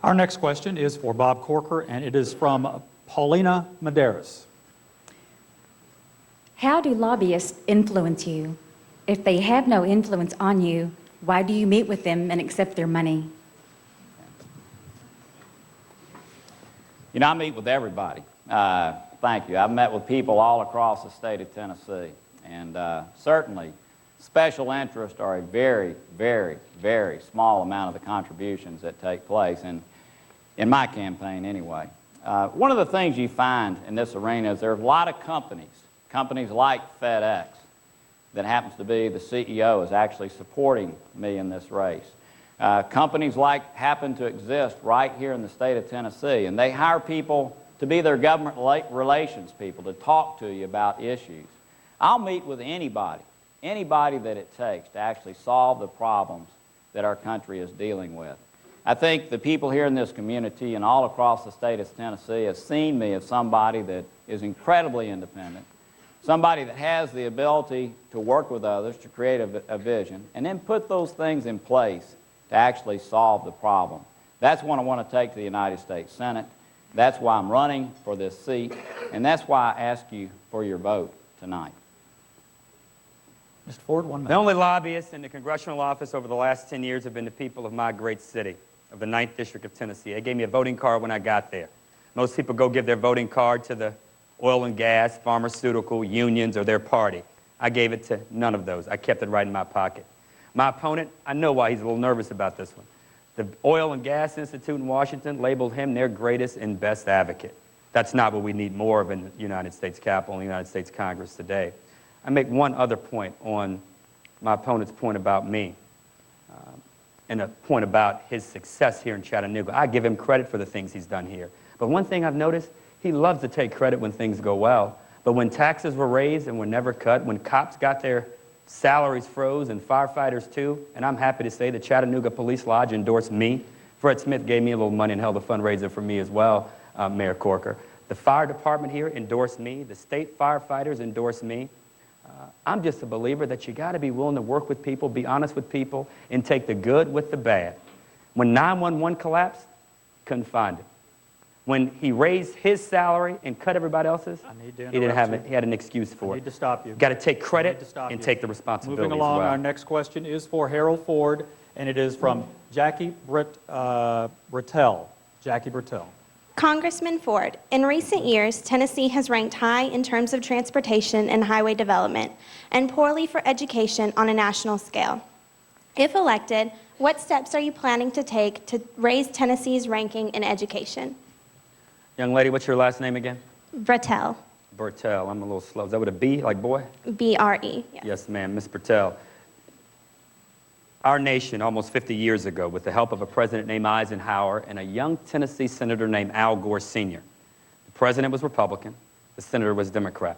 Our next question is for Bob Corker, and it is from Paulina Medeiros. How do lobbyists influence you? If they have no influence on you, why do you meet with them and accept their money? You know, I meet with everybody. Thank you. I've met with people all across the state of Tennessee, and certainly special interests are a very, very, very small amount of the contributions that take place, and in my campaign anyway. One of the things you find in this arena is there are a lot of companies like FedEx, that happens to be the CEO is actually supporting me in this race. Companies like happen to exist right here in the state of Tennessee, and they hire people to be their government relations people, to talk to you about issues. I'll meet with anybody that it takes to actually solve the problems that our country is dealing with. I think the people here in this community and all across the state of Tennessee have seen me as somebody that is incredibly independent, somebody that has the ability to work with others to create a vision, and then put those things in place to actually solve the problem. That's what I want to take to the United States Senate. That's why I'm running for this seat, and that's why I ask you for your vote tonight. Mr. Ford, 1 minute. The only lobbyists in the congressional office over the last 10 years have been the people of my great city, of the 9th District of Tennessee. They gave me a voting card when I got there. Most people go give their voting card to the oil and gas, pharmaceutical, unions, or their party. I gave it to none of those. I kept it right in my pocket. My opponent, I know why he's a little nervous about this one. The Oil and Gas Institute in Washington labeled him their greatest and best advocate. That's not what we need more of in the United States Capitol and the United States Congress today. I make one other point on my opponent's point about me and a point about his success here in Chattanooga. I give him credit for the things he's done here. But one thing I've noticed, he loves to take credit when things go well. But when taxes were raised and were never cut, when cops got their salaries froze and firefighters too, and I'm happy to say the Chattanooga Police Lodge endorsed me. Fred Smith gave me a little money and held a fundraiser for me as well, Mayor Corker. The fire department here endorsed me. The state firefighters endorsed me. I'm just a believer that you got to be willing to work with people, be honest with people, and take the good with the bad. When 911 collapsed, couldn't find it. When he raised his salary and cut everybody else's, he had an excuse for it. I need to stop you. Got to take credit and take the responsibility. Moving along, as well. our next question is for Harold Ford, and it is from Jackie Bertell. Jackie Bertell. Congressman Ford, in recent years, Tennessee has ranked high in terms of transportation and highway development, and poorly for education on a national scale. If elected, what steps are you planning to take to raise Tennessee's ranking in education? Young lady, what's your last name again? Bertell. Bertell. I'm a little slow. Is that with a B, like boy? B-R-E. Yes. Yes, ma'am. Miss Bertell. Our nation, almost 50 years ago, with the help of a president named Eisenhower and a young Tennessee senator named Al Gore Sr. The president was Republican. The senator was Democrat.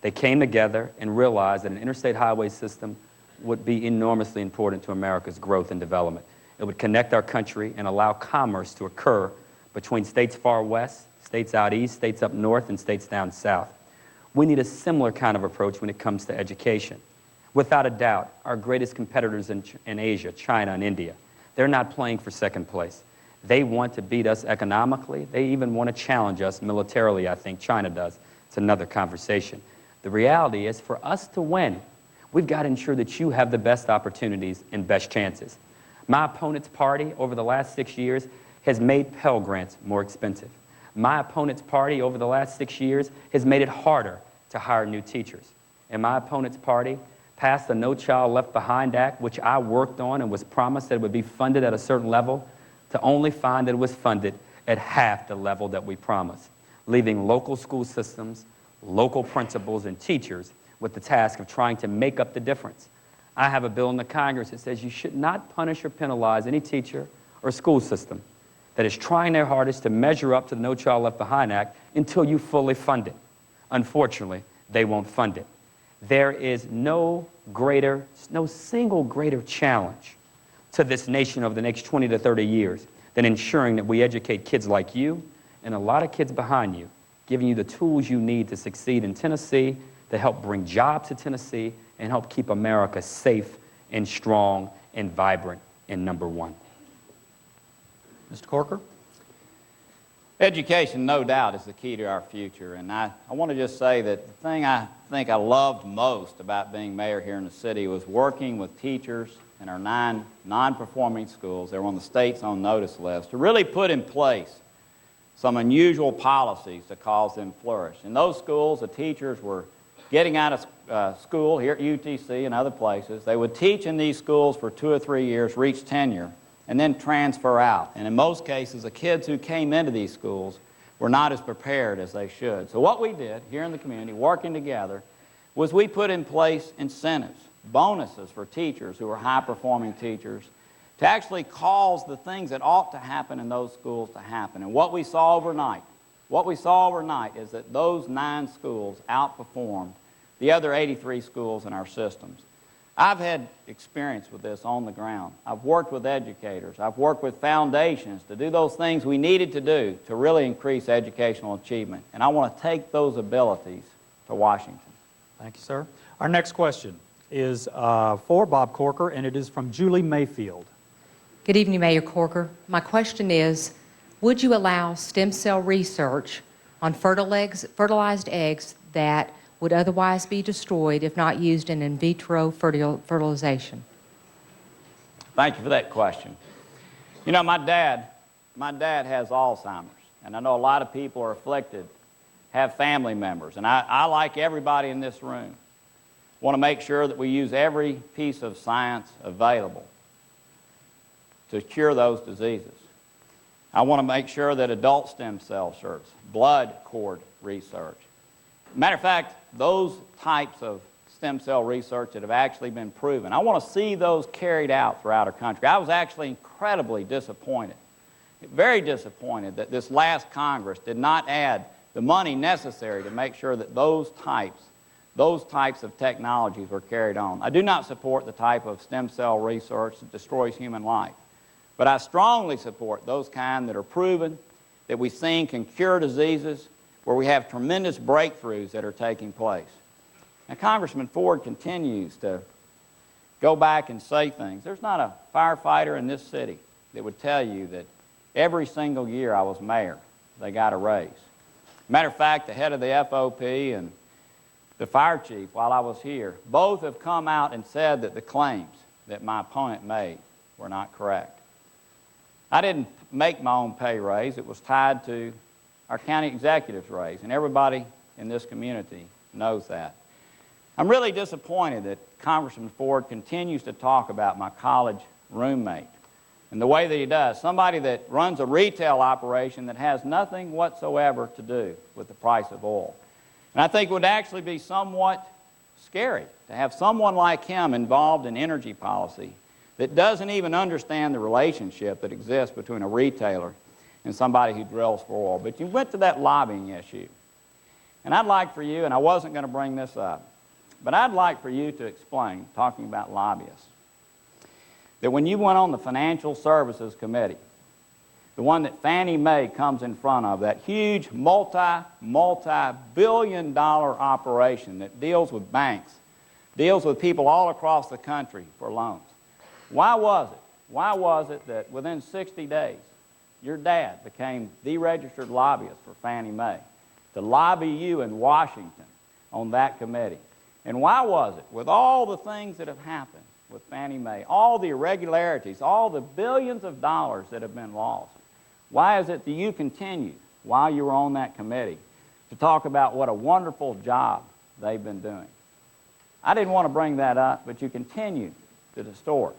They came together and realized that an interstate highway system would be enormously important to America's growth and development. It would connect our country and allow commerce to occur between states far west, states out east, states up north, and states down south. We need a similar kind of approach when it comes to education. Without a doubt, our greatest competitors in Asia, China and India, they're not playing for second place. They want to beat us economically. They even want to challenge us militarily, I think China does. It's another conversation. The reality is, for us to win, we've got to ensure that you have the best opportunities and best chances. My opponent's party over the last 6 years has made Pell Grants more expensive. My opponent's party over the last 6 years has made it harder to hire new teachers. And my opponent's party passed the No Child Left Behind Act, which I worked on and was promised that it would be funded at a certain level, to only find that it was funded at half the level that we promised, leaving local school systems, local principals, and teachers with the task of trying to make up the difference. I have a bill in the Congress that says you should not punish or penalize any teacher or school system that is trying their hardest to measure up to the No Child Left Behind Act until you fully fund it. Unfortunately, they won't fund it. There is no single greater challenge to this nation over the next 20 to 30 years than ensuring that we educate kids like you and a lot of kids behind you, giving you the tools you need to succeed in Tennessee, to help bring jobs to Tennessee, and help keep America safe and strong and vibrant and number one. Mr. Corker. Education, no doubt, is the key to our future. And I want to just say that the thing I think I loved most about being mayor here in the city was working with teachers in our 9 non-performing schools. They were on the state's own notice list to really put in place some unusual policies to cause them to flourish. In those schools, the teachers were getting out of school here at UTC and other places. They would teach in these schools for 2 or 3 years, reach tenure, and then transfer out. And in most cases, the kids who came into these schools were not as prepared as they should. So what we did here in the community, working together, was we put in place incentives, bonuses for teachers who were high-performing teachers to actually cause the things that ought to happen in those schools to happen. And what we saw overnight is that those 9 schools outperformed the other 83 schools in our systems. I've had experience with this on the ground. I've worked with educators. I've worked with foundations to do those things we needed to do to really increase educational achievement. And I want to take those abilities to Washington. Thank you, sir. Our next question is for Bob Corker, and it is from Julie Mayfield. Good evening, Mayor Corker. My question is, would you allow stem cell research on fertilized eggs that would otherwise be destroyed if not used in vitro fertilization? Thank you for that question. You know, my dad has Alzheimer's, and I know a lot of people are afflicted, have family members, and I like everybody in this room, want to make sure that we use every piece of science available to cure those diseases. I want to make sure that adult stem cell research, blood cord research. Matter of fact, those types of stem cell research that have actually been proven, I want to see those carried out throughout our country. I was actually incredibly disappointed, very disappointed that this last Congress did not add the money necessary to make sure that those types of technologies were carried on. I do not support the type of stem cell research that destroys human life, but I strongly support those kind that are proven, that we've seen can cure diseases, where we have tremendous breakthroughs that are taking place. Now, Congressman Ford continues to go back and say things. There's not a firefighter in this city that would tell you that every single year I was mayor, they got a raise. Matter of fact, the head of the FOP and the fire chief, while I was here, both have come out and said that the claims that my opponent made were not correct. I didn't make my own pay raise. It was tied to our county executive's raise, and everybody in this community knows that. I'm really disappointed that Congressman Ford continues to talk about my college roommate and the way that he does, somebody that runs a retail operation that has nothing whatsoever to do with the price of oil. And I think it would actually be somewhat scary to have someone like him involved in energy policy that doesn't even understand the relationship that exists between a retailer and somebody who drills for oil. But you went to that lobbying issue. And I'd like for you, and I wasn't going to bring this up, but I'd like for you to explain, talking about lobbyists, that when you went on the Financial Services Committee, the one that Fannie Mae comes in front of, that huge multi-billion-dollar operation that deals with banks, deals with people all across the country for loans. Why was it that within 60 days, your dad became the registered lobbyist for Fannie Mae to lobby you in Washington on that committee? And why was it, with all the things that have happened with Fannie Mae, all the irregularities, all the billions of dollars that have been lost, why is it that you continued, while you were on that committee, to talk about what a wonderful job they've been doing? I didn't want to bring that up, but you continue to distort.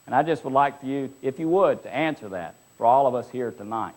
And I just would like for you, if you would, to answer that for all of us here tonight.